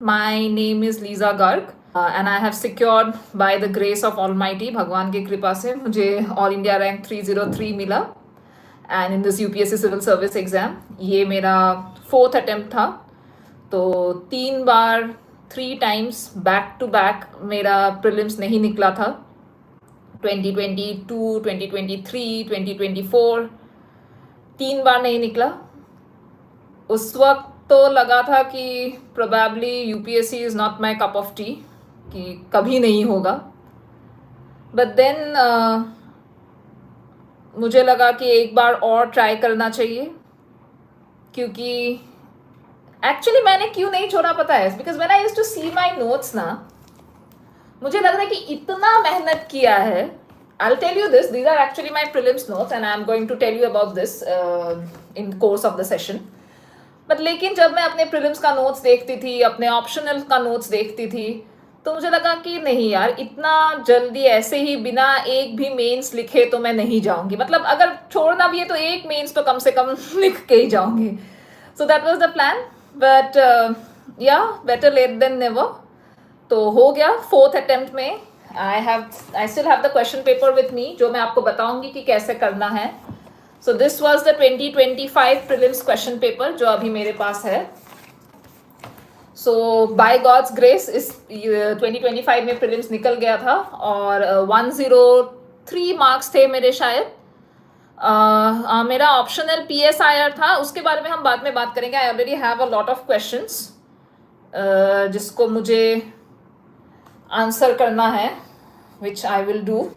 My name is Lisa Garg and I have secured by the grace of Almighty भगवान की कृपा से मुझे ऑल इंडिया रैंक 303 मिला and in this UPSC civil service exam ये मेरा 4th अटेम्प्ट था। तो 3 बार 3 टाइम्स बैक टू बैक मेरा प्रीलिम्स नहीं निकला था। 2022, 2023, 2024 3 बार नहीं निकला। उस वक्त तो लगा था कि probably UPSC is not my cup of T, कि कभी नहीं होगा। बट देन मुझे लगा कि एक बार और ट्राई करना चाहिए, क्योंकि एक्चुअली मैंने क्यों नहीं छोड़ा पता है, because when I used to see my notes ना, मुझे लग रहा है कि इतना मेहनत किया है। I'll tell you this, these are actually my prelims notes and I'm going to tell you about this in course of the session. But लेकिन जब मैं अपने प्रीलिम्स का नोट्स देखती थी, अपने ऑप्शनल का नोट्स देखती थी, तो मुझे लगा कि नहीं यार, इतना जल्दी ऐसे ही बिना एक भी मेंस लिखे तो मैं नहीं जाऊंगी। मतलब अगर छोड़ना भी है तो एक मेंस तो कम से कम लिख के ही जाऊंगी। So that was the plan, but या बेटर लेट देन नेवर। तो हो गया 4th अटेम्प्ट में। I still have the question paper with me, जो मैं आपको बताऊंगी कि कैसे करना है। So this was the 2025 prelims question paper जो अभी मेरे पास है। So by God's grace इस 2025 में prelims निकल गया था और 103 मार्क्स थे मेरे शायद। मेरा ऑप्शनल PSIR था, उसके बारे में हम बाद में बात करेंगे। I already have a lot of questions जिसको मुझे आंसर करना है, विच आई विल डू।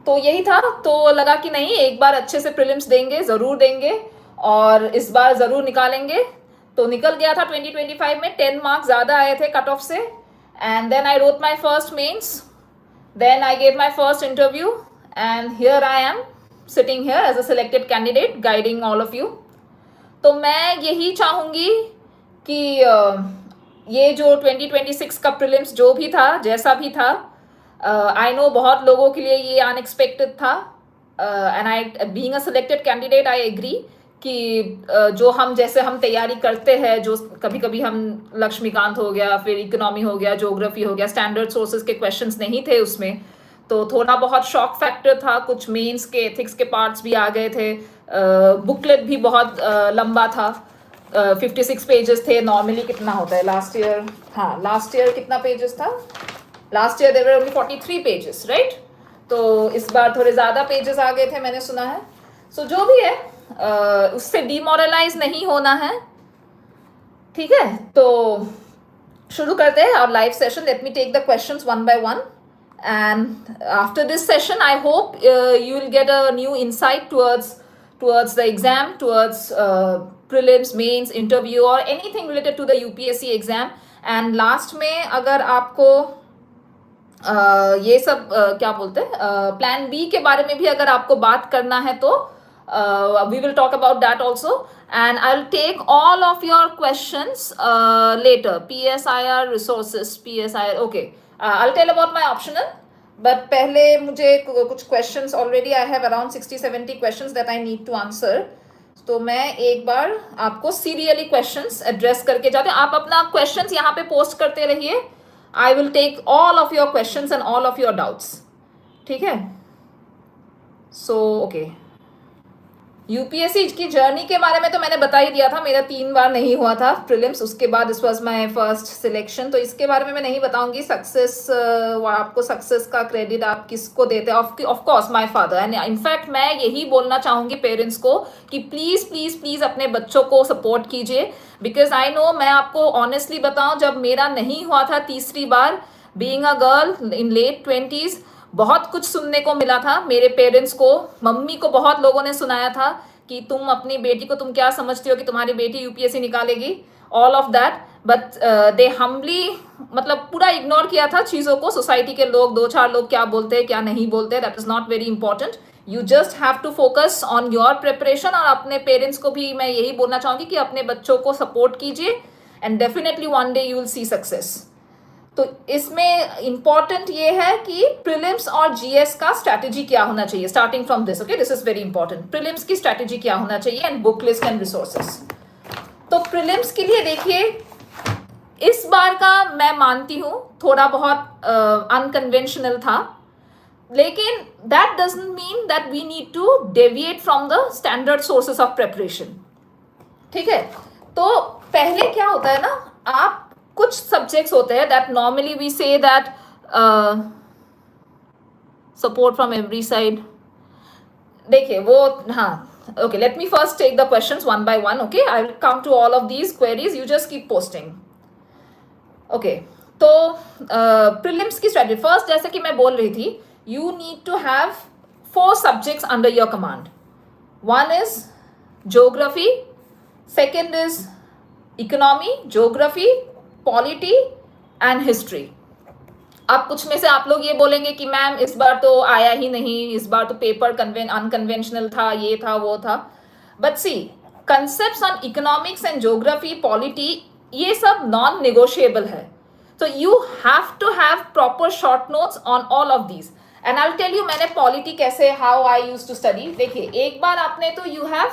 तो यही था, तो लगा कि नहीं, एक बार अच्छे से प्रीलिम्स देंगे, ज़रूर देंगे और इस बार ज़रूर निकालेंगे। तो निकल गया था 2025 में, 10 मार्क्स ज़्यादा आए थे कट ऑफ से। And then I wrote my first mains, then I gave my first interview and here I am sitting here as a selected candidate guiding all of you. तो मैं यही चाहूँगी कि ये जो 2026 का प्रीलिम्स जो भी था, जैसा भी था, आई नो बहुत लोगों के लिए ये अनएक्सपेक्टेड था and I being a selected candidate I agree कि जो हम जैसे हम तैयारी करते हैं, जो कभी कभी हम लक्ष्मीकांत हो गया, फिर इकोनॉमी हो गया, ज्योग्राफी हो गया, स्टैंडर्ड सोर्सेज के क्वेश्चंस नहीं थे उसमें, तो थोड़ा बहुत शॉक फैक्टर था। कुछ मेंस के एथिक्स के पार्ट्स भी आ गए थे। बुकलेट भी बहुत लंबा था, 56 पेजेस थे। नॉर्मली कितना होता है लास्ट ईयर? हाँ, लास्ट ईयर कितना पेजेस था? Last year there were only 43 pages, right? तो इस बार थोड़े ज़्यादा पेजेस आ गए थे, मैंने सुना है। सो जो भी है, उससे डिमोरलाइज नहीं होना है, ठीक है? तो शुरू करते हैं और live session. Let me take the questions one by one and after this session I hope you will get a new insight towards the exam, towards prelims, mains, interview or anything related to the UPSC exam. and last में अगर आपको ये सब क्या बोलते हैं, plan B के बारे में भी अगर आपको बात करना है तो we will talk about that also and I will take all of your questions later. PSIR resources, PSIR, okay, I will tell about my optional, but पहले मुझे कुछ questions, already I have around 60-70 questions that I need to answer. तो मैं एक बार आपको serially questions address करके जाते हैं। आप अपना क्वेश्चंस यहाँ पे पोस्ट करते रहिए। I will take all of your questions and all of your doubts, ठीक है? So okay, यूपीएससी की जर्नी के बारे में तो मैंने बता ही दिया था। मेरा 3 बार नहीं हुआ था प्रीलिम्स, उसके बाद this was my first selection. तो इसके बारे में मैं नहीं बताऊंगी। सक्सेस, आपको सक्सेस का क्रेडिट आप किसको देते हैं? Of course my father. And in fact मैं यही बोलना चाहूँगी पेरेंट्स को कि प्लीज़ प्लीज़ प्लीज़ अपने बच्चों को सपोर्ट कीजिए, बिकॉज आई नो, मैं आपको ऑनेस्टली बताऊँ, जब मेरा नहीं हुआ था तीसरी बार, being a girl in late 20s, बहुत कुछ सुनने को मिला था। मेरे पेरेंट्स को, मम्मी को बहुत लोगों ने सुनाया था कि तुम अपनी बेटी को, तुम क्या समझती हो कि तुम्हारी बेटी यूपीएससी निकालेगी, all of that. But they humbly, मतलब पूरा इग्नोर किया था चीज़ों को। सोसाइटी के लोग, 2-4 लोग क्या बोलते हैं, क्या नहीं बोलते, that is not very important. You just have to focus on your preparation. और अपने पेरेंट्स को भी मैं यही बोलना चाहूँगी कि अपने बच्चों को सपोर्ट कीजिए and definitely one day you will see success. तो इसमें इंपॉर्टेंट ये है कि प्रीलिम्स और जीएस का स्ट्रैटेजी क्या होना चाहिए, starting from this. Okay, this is very important. Prelims की स्ट्रैटेजी क्या होना चाहिए and book list and resources. तो प्रीलिम्स के लिए देखिए, इस बार का मैं मानती हूँ थोड़ा बहुत अनकन्वेंशनल था, लेकिन that doesn't mean that we need to deviate from the standard sources of preparation. ठीक है, तो पहले क्या होता है ना, आप कुछ सब्जेक्ट्स होते हैं that normally we say that support from every side. देखिए वो, हाँ, okay, let me first take the questions one by one. Okay, I will come to all of these queries, you just keep posting. Okay, तो prelims की strategy, first जैसे कि मैं बोल रही थी, you need to have 4 subjects under your command. One is geography, second is economy, geography, polity and history. अब कुछ में से आप लोग ये बोलेंगे कि मैम इस बार तो आया ही नहीं, इस बार तो पेपर अनकन्वेंशनल था, ये था वो था। But see, concepts on economics and geography, polity, ये सब नॉन नेगोशिएबल है। तो you have to have proper short notes on all of these. And I will tell you मैंने पॉलिटी कैसे, how I use to study. देखिए, एक बार आपने तो यू हैव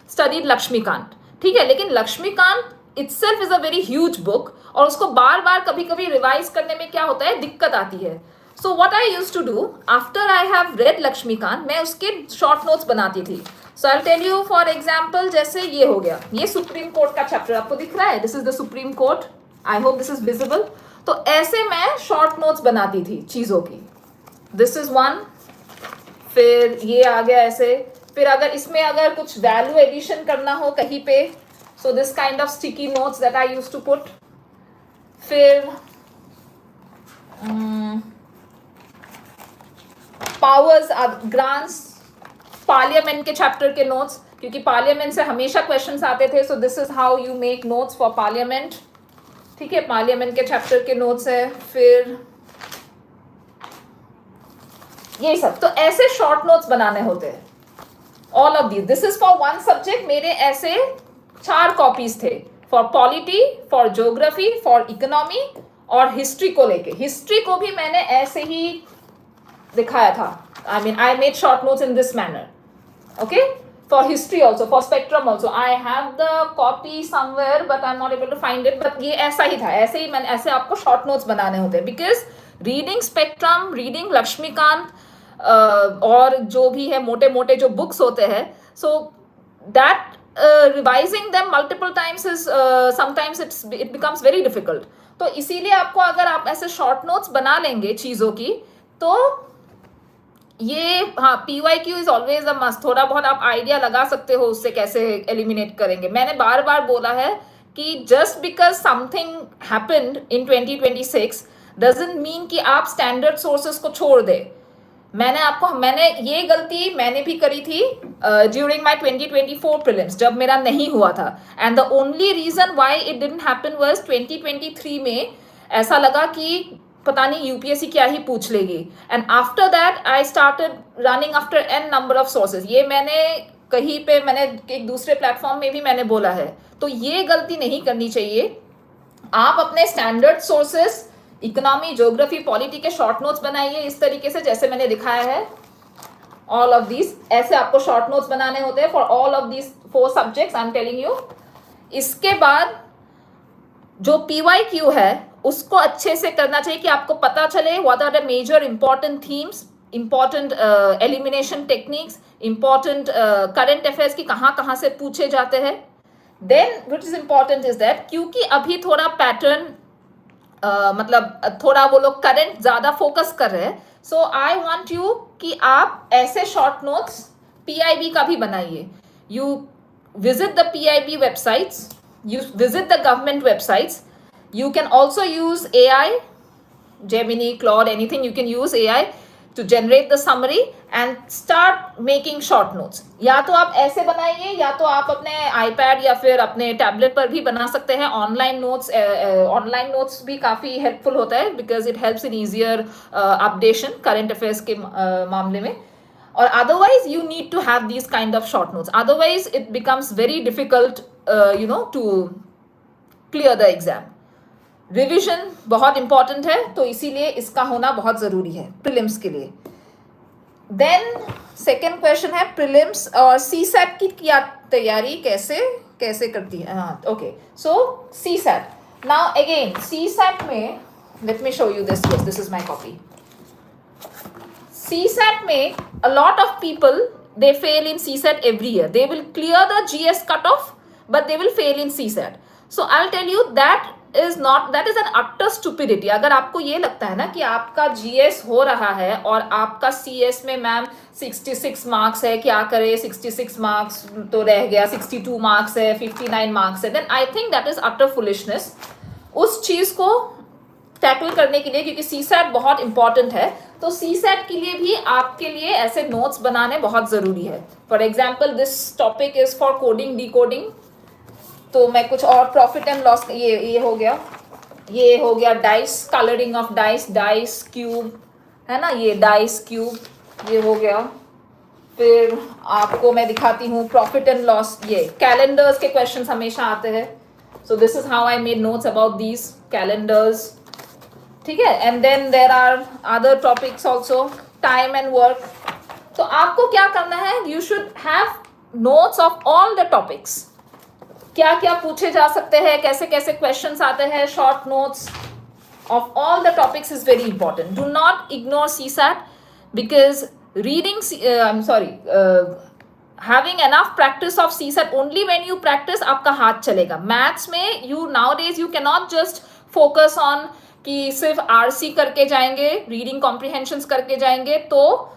स्टडीड लक्ष्मीकांत, ठीक है, लेकिन Laxmikant itself is a very huge book, और उसको बार बार कभी कभी रिवाइज करने में क्या होता है, दिक्कत आती है। So what I used to do after I have read Laxmikanth, मैं उसके शॉर्ट नोट्स बनाती थी। So I will tell you for example, जैसे ये हो गया, ये सुप्रीम कोर्ट का चैप्टर आपको दिख रहा है, this is the supreme court, I hope this is visible. तो ऐसे मैं शॉर्ट नोट्स बनाती थी चीजों की, दिस इज वन, फिर ये आ गया ऐसे, फिर अगर इसमें अगर कुछ वैल्यू एडिशन करना हो कहीं पे, so this kind of sticky notes that I used to put. फिर पावर्स, ग्रांट्स, पार्लियामेंट के चैप्टर के नोट्स, क्योंकि पार्लियामेंट से हमेशा क्वेश्चंस आते थे, सो this is how you make notes for parliament. ठीक है, पार्लियामेंट के चैप्टर के नोट्स है। फिर ये सब, तो ऐसे शॉर्ट नोट्स बनाने होते हैं, all of these. This is for one subject, मेरे ऐसे 4 कॉपीज थे, for polity, for geography, for economy और हिस्ट्री को लेके। हिस्ट्री को भी मैंने ऐसे ही दिखाया था, I mean I made short notes in this manner. Okay, for history also, for spectrum also, I have the copy somewhere but I am not able to find it, but ये ऐसा ही था, ऐसे ही मैंने, ऐसे आपको शॉर्ट नोट्स बनाने होते हैं, because reading spectrum, reading Laxmikanth और जो भी है मोटे मोटे जो बुक्स होते हैं, so that revising them multiple times is sometimes it becomes very difficult. तो इसीलिए आपको अगर आप ऐसे शॉर्ट नोट्स बना लेंगे चीज़ों की, तो ये, हाँ, PYQ is always a must. थोड़ा बहुत आप आइडिया लगा सकते हो उससे कैसे एलिमिनेट करेंगे। मैंने बार बार बोला है कि just because something happened in 2026 doesn't mean कि आप स्टैंडर्ड सोर्सेस को छोड़ दे। मैंने ये गलती मैंने भी करी थी ड्यूरिंग माई 2024 प्रीलिम्स, जब मेरा नहीं हुआ था। And the only reason why it didn't happen was 2023 में ऐसा लगा कि पता नहीं यूपीएससी क्या ही पूछ लेगी, and after that I started running after an number of sources. ये मैंने कहीं पे, मैंने एक दूसरे प्लेटफॉर्म में भी मैंने बोला है, तो ये गलती नहीं करनी चाहिए। आप अपने standard sources, economy, geography, polity के शॉर्ट नोट्स बनाइए इस तरीके से जैसे मैंने दिखाया है, ऑल ऑफ दीज। ऐसे आपको शॉर्ट नोट्स बनाने होते हैं for all of these 4 subjects, I am telling you. इसके बाद जो PYQ है उसको अच्छे से करना चाहिए कि आपको पता चले what are the major important themes, important elimination techniques, important current affairs की कहाँ से पूछे जाते हैं। Then which is important is that, क्योंकि अभी थोड़ा पैटर्न मतलब थोड़ा वो लोग करंट ज़्यादा फोकस कर रहे हैं, सो आई वॉन्ट यू कि आप ऐसे शॉर्ट नोट्स PIB का भी बनाइए। You visit the PIB websites, you visit the government websites. You can also use AI, Gemini, Claude, anything. You can use AI to generate the summary and start making short notes. या तो आप ऐसे बनाइए, या तो आप अपने iPad या फिर अपने टैबलेट पर भी बना सकते हैं। ऑनलाइन नोट्स भी काफ़ी हेल्पफुल होता है because it helps in easier updation current affairs के मामले में। और otherwise you need to have these kind of short notes, otherwise it becomes very difficult to clear the exam. Revision बहुत important है, तो इसीलिए इसका होना बहुत ज़रूरी है प्रीलिम्स के लिए। देन सेकेंड क्वेश्चन है प्रीलिम्स और CSAT की क्या तैयारी कैसे करती है। हाँ, ओके, सो CSAT, नाउ अगेन CSAT में, let me show you this, yes this is my copy. CSAT में a lot of people they fail in CSAT every year. They will clear the GS cutoff, but they will fail in CSAT. So I'll tell you that is an utter stupidity. अगर आपको ये लगता है ना कि आपका GS हो रहा है और आपका CS में मैम 66 मार्क्स है, क्या करे, 66 मार्क्स तो रह गया, 62 मार्क्स है, 59 मार्क्स है, then I think that is utter foolishness. उस चीज़ को टैकल करने के लिए, क्योंकि CSAT बहुत इंपॉर्टेंट है, तो CSAT के लिए भी आपके लिए ऐसे नोट्स बनाने बहुत ज़रूरी है. For example this topic is for coding decoding, तो मैं कुछ और प्रॉफिट एंड लॉस, ये हो गया dice, colouring of dice, dice cube है ना, ये डाइस क्यूब ये हो गया. फिर आपको मैं दिखाती हूँ प्रॉफिट एंड लॉस, ये कैलेंडर्स के क्वेश्चंस हमेशा आते हैं. So this is how I made notes about these calendars, ठीक है. And then there are other topics also, time and work. तो आपको क्या करना है, you should have notes of all the topics, क्या क्या पूछे जा सकते हैं, कैसे कैसे क्वेश्चंस आते हैं, short notes of all the topics is very important. Do not ignore CSAT, because reading having enough practice of CSAT, only when you practice आपका हाथ चलेगा. मैथ्स में you nowadays you cannot just focus on कि सिर्फ RC करके जाएंगे, reading comprehensions करके जाएंगे, तो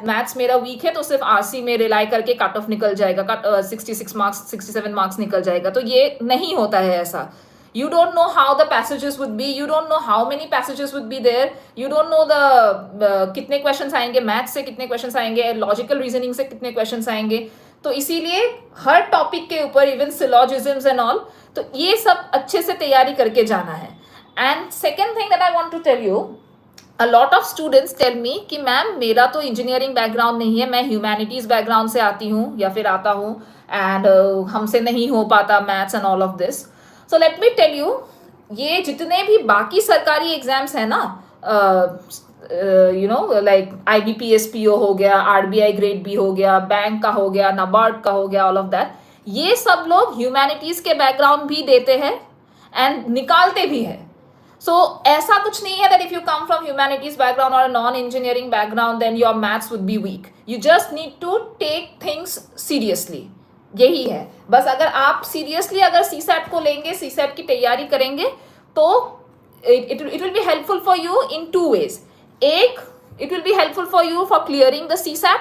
मैथ्स मेरा वीक है तो सिर्फ RC में रिलाई करके कट ऑफ निकल जाएगा, 66 मार्क्स 67 मार्क्स निकल जाएगा. तो ये नहीं होता है ऐसा. You don't know how the passages would be, you don't know how many passages would be there, you don't know the कितने questions आएंगे मैथ्स से, कितने questions आएंगे लॉजिकल रीजनिंग से, कितने questions आएंगे. तो इसीलिए हर टॉपिक के ऊपर इवन सिलॉजिज्म्स एंड ऑल, तो ये सब अच्छे से तैयारी करके जाना है. And second thing that I want to tell you, a lot of students tell me कि मैम मेरा तो इंजीनियरिंग बैकग्राउंड नहीं है, मैं ह्यूमैनिटीज़ बैकग्राउंड से आती हूँ या फिर आता हूँ, एंड हमसे नहीं हो पाता maths and all of this. So let me tell you, ये जितने भी बाकी सरकारी एग्जाम्स हैं ना, लाइक IBPS PO हो गया, RBI ग्रेड B हो गया, बैंक का हो गया, NABARD का हो गया, ऑल ऑफ दैट, ये सब लोग ह्यूमैनिटीज़ के बैकग्राउंड भी देते हैं एंड निकालते भी हैं. सो ऐसा कुछ नहीं है that if you come from humanities background और non engineering background then your maths would be weak. You just need to take things seriously. यही है बस. अगर आप सीरियसली अगर CSAT को लेंगे, CSAT की तैयारी करेंगे, तो it will be helpful for you in 2 ways. एक, it will be helpful for you for clearing the CSAT.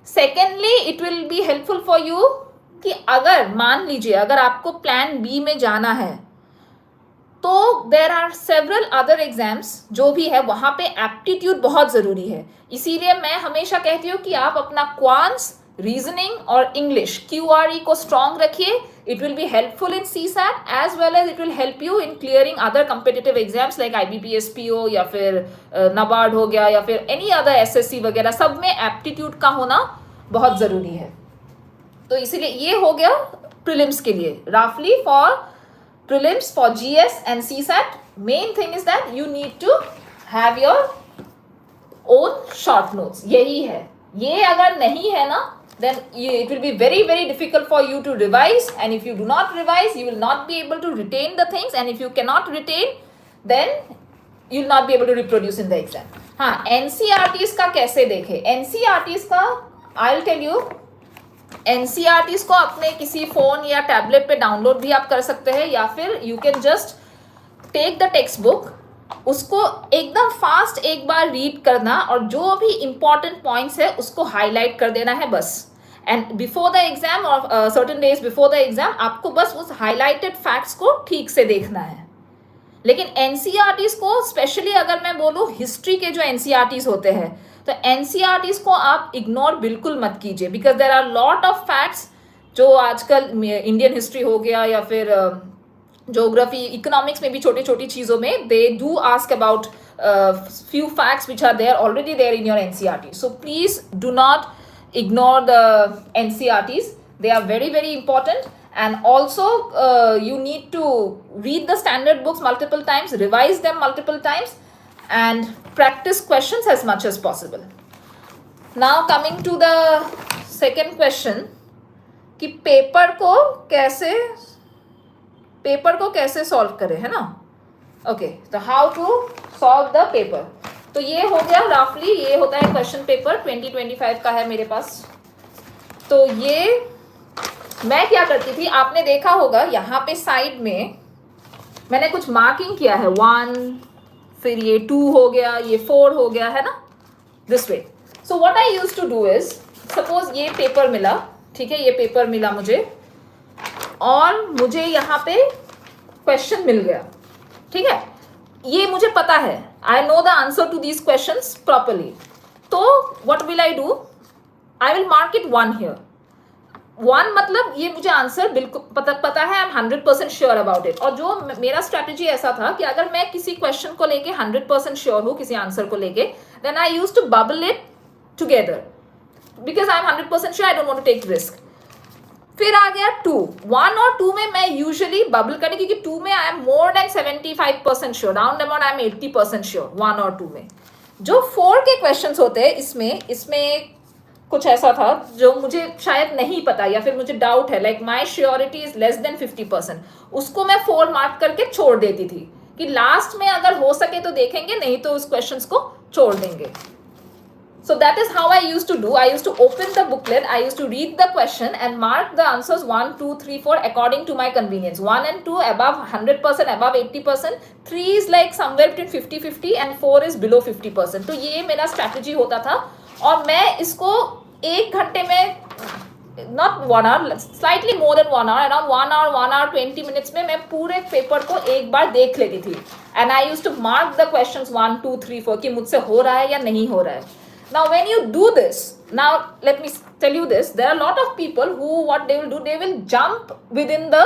Secondly it will be helpful for you कि अगर मान लीजिए अगर आपको प्लान B में जाना है, तो there are several other exams जो भी है, वहाँ पे एप्टीट्यूड बहुत ज़रूरी है. इसीलिए मैं हमेशा कहती हूँ कि आप अपना क्वांट्स, रीजनिंग और इंग्लिश QRE को स्ट्रॉन्ग रखिए. It will be helpful in CSAT as well as it will help you in clearing other competitive exams like IBPS PO या फिर NABARD हो गया या फिर एनी अदर SSC वगैरह. सब में एप्टीट्यूड का होना बहुत ज़रूरी है. तो इसीलिए ये हो गया प्रीलिम्स के लिए. रफली for prelims for GS and CSAT, main thing is that you need to have your own short notes. यही है. ये अगर नहीं है ना, then it will be very very difficult for you to revise, and if you do not revise you will not be able to retain the things, and if you cannot retain then you will not be able to reproduce in the exam. हाँ, NCERTs का कैसे देखें. NCERTs का I'll tell you, NCERTs को अपने किसी phone या tablet पे डाउनलोड भी आप कर सकते हैं, या फिर you can just take the textbook, उसको एकदम फास्ट एक बार रीड करना और जो भी इम्पॉर्टेंट पॉइंट्स है उसको हाईलाइट कर देना है बस. एंड बिफोर द एग्जाम और certain days before the exam आपको बस उस हाईलाइटेड फैक्ट्स को ठीक से देखना है. लेकिन NCERTs को स्पेशली अगर मैं बोलूँ हिस्ट्री के जो NCERTs होते हैं, तो NCERTs को आप इग्नोर बिल्कुल मत कीजिए, because there are lot of facts जो आजकल इंडियन हिस्ट्री हो गया या फिर ज्योग्राफी, इकोनॉमिक्स में भी छोटी छोटी चीज़ों में they do ask about few facts which are there already there in your NCERT. So please do not ignore the NCERTs. They are very very important, and also you need to read the standard books multiple times, revise them multiple times, and practice questions as much as possible. Now coming to the second question कि paper को कैसे paper को कैसे solve करें, है ना। Okay, तो how to solve the paper. तो ये हो गया रफली, ये होता है क्वेश्चन पेपर 2025 का है मेरे पास। तो ये मैं क्या करती थी, आपने देखा होगा यहाँ पे साइड में मैंने कुछ मार्किंग किया है, 1, फिर ये 2 हो गया, ये 4 हो गया, है ना, this way. So what I use to do is, suppose ये पेपर मिला, ठीक है, ये पेपर मिला मुझे और मुझे यहाँ पे क्वेश्चन मिल गया, ठीक है, ये मुझे पता है, I know the answer to these questions properly. तो what will I do, I will mark it 1 here. 1 मतलब ये मुझे आंसर बिल्कुल पता है, I am 100% sure about it. और जो मेरा स्ट्रैटेजी ऐसा था कि अगर मैं किसी क्वेश्चन को लेके 100% श्योर हूँ, किसी आंसर को लेके, then I use to bubble it together because I am 100% sure, I don't want to take risk. फिर आ गया 2, 1 और 2 में मैं यूजुअली बबल करी, क्योंकि 2 में I am more than 75% sure, round about I am 80% sure 1 और 2 में। जो 4 के क्वेश्चंस होते हैं, इसमें कुछ ऐसा था जो मुझे शायद नहीं पता या फिर मुझे डाउट है, like my surety is less than 50%, उसको मैं 4 मार्क करके छोड़ देती थी कि लास्ट में अगर हो सके तो देखेंगे, नहीं तो उस क्वेश्चंस को छोड़ देंगे। So that is how I used to do. I used to open the booklet, I used to read the question and mark the answers 1, 2, 3, 4 according to my convenience. 1 and 2 above 100%, above 80%, 3 is like somewhere between 50-50 and 4 is below 50%. तो ये मेरा strategy होता था और मैं इसको 1 घंटे में, not 1 hour, slightly more than 1 hour, around 1 hour, 1 hour 20 minutes में मैं पूरे पेपर को एक बार देख लेती थी। And I used to mark the questions 1, 2, 3, 4 कि मुझसे हो रहा है या नहीं हो रहा है। Now when you do this, now let me tell you this, there are a lot of people who what they will do, they will jump within the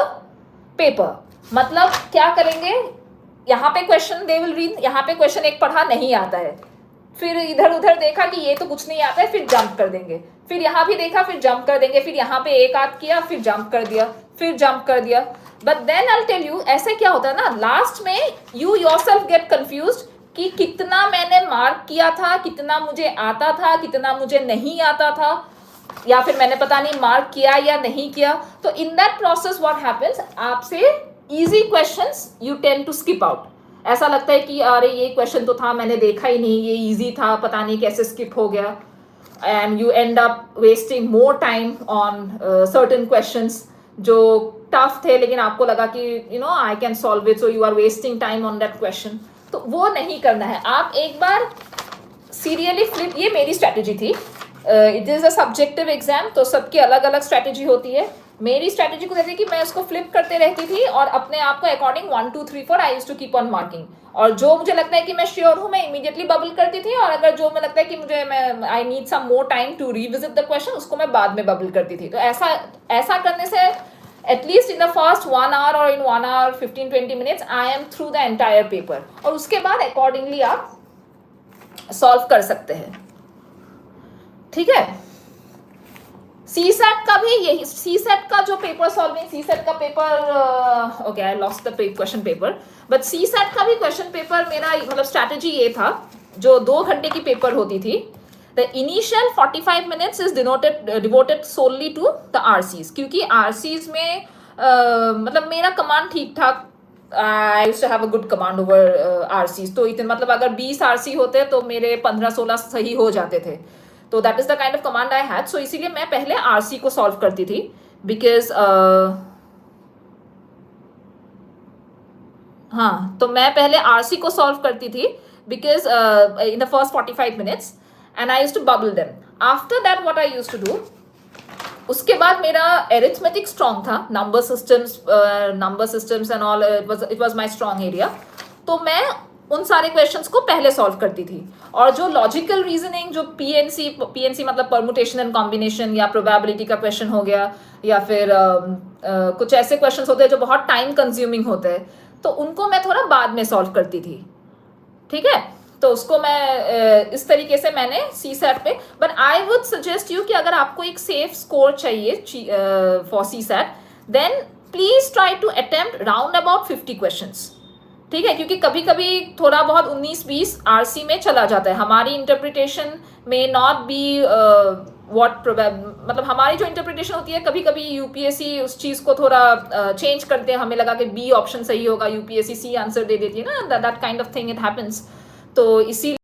paper. मतलब क्या करेंगे, यहाँ पे क्वेश्चन they will read, यहाँ पे question एक पढ़ा नहीं आता है, फिर इधर उधर देखा कि ये तो कुछ नहीं आता है, फिर जंप कर देंगे, फिर यहाँ भी देखा फिर जंप कर देंगे, फिर यहाँ पे एक आध किया फिर जंप कर दिया, फिर जंप कर दिया। But then I will tell you, ऐसे क्या होता है ना, लास्ट में यू योरसेल्फ गेट कंफ्यूज्ड कि कितना मैंने मार्क किया था, कितना मुझे आता था, कितना मुझे नहीं आता था, या फिर मैंने पता नहीं मार्क किया या नहीं किया। तो in that process what happens, आपसे easy questions you tend to skip out. ऐसा लगता है कि अरे ये क्वेश्चन तो था, मैंने देखा ही नहीं, ये इजी था, पता नहीं कैसे स्किप हो गया, and you and up wasting more time on certain questions जो टफ थे, लेकिन आपको लगा कि you know I can solve it, so you are wasting time on that question. तो वो नहीं करना है, आप एक बार सीरियली फ्लिप, ये मेरी स्ट्रैटेजी थी। It is a subjective exam, तो सबकी अलग अलग स्ट्रैटेजी होती है। मेरी स्ट्रैटेजी को देखिए कि मैं उसको फ्लिप करते रहती थी और अपने आप को according 1, 2, 3, 4 I used to keep on marking. और जो मुझे लगता है कि मैं श्योर हूँ, मैं इमीडिएटली बबल करती थी, और अगर जो मुझे लगता है कि मैं I need some more time to revisit the question, उसको मैं बाद में बबल करती थी। तो ऐसा करने से at least in the first 1 hour or in 1 hour 15-20 minutes I am through the entire paper, और उसके बाद accordingly आप solve कर सकते हैं, ठीक है। CSAT का भी यही, CSAT का जो पेपर सॉल्विंग, CSAT का paper, okay I lost the question paper, but CSAT का भी क्वेश्चन पेपर मेरा मतलब स्ट्रैटेजी ये था, जो 2 घंटे की पेपर होती थी, the initial 45 minutes is devoted solely to the RCs, क्योंकि RCs में मतलब मेरा कमांड ठीक ठाक, I used to have a good command over RCs, तो इतने मतलब अगर 20 RC होते तो मेरे 15-16 सही हो जाते थे, तो that is the kind of command I had, so इसीलिए मैं पहले RC को सॉल्व करती थी, because हाँ, तो मैं पहले RC को सॉल्व करती थी because in the first 45 minutes, and I used to bubble them. After that what I used to do, उसके बाद मेरा arithmetic strong था, number systems and all, it was my strong area, तो मैं उन सारे क्वेश्चंस को पहले सॉल्व करती थी। और जो लॉजिकल रीजनिंग, जो PNC मतलब परमुटेशन एंड कॉम्बिनेशन या प्रोबेबिलिटी का क्वेश्चन हो गया, या फिर कुछ ऐसे क्वेश्चंस होते हैं जो बहुत टाइम कंज्यूमिंग होते हैं, तो उनको मैं थोड़ा बाद में सॉल्व करती थी, ठीक है। तो उसको मैं इस तरीके से मैंने CSAT पे, but I would suggest you कि अगर आपको एक सेफ स्कोर चाहिए for CSAT, then please try to attempt round about 50 questions, ठीक है, क्योंकि कभी कभी थोड़ा बहुत 19-20 RC में चला जाता है, हमारी इंटरप्रिटेशन में नॉट बी व्हाट मतलब हमारी जो इंटरप्रिटेशन होती है, कभी कभी यूपीएससी उस चीज़ को थोड़ा चेंज करते हैं, हमें लगा कि बी ऑप्शन सही होगा, यूपीएससी सी आंसर दे देती है ना, that kind of thing it happens. तो इसी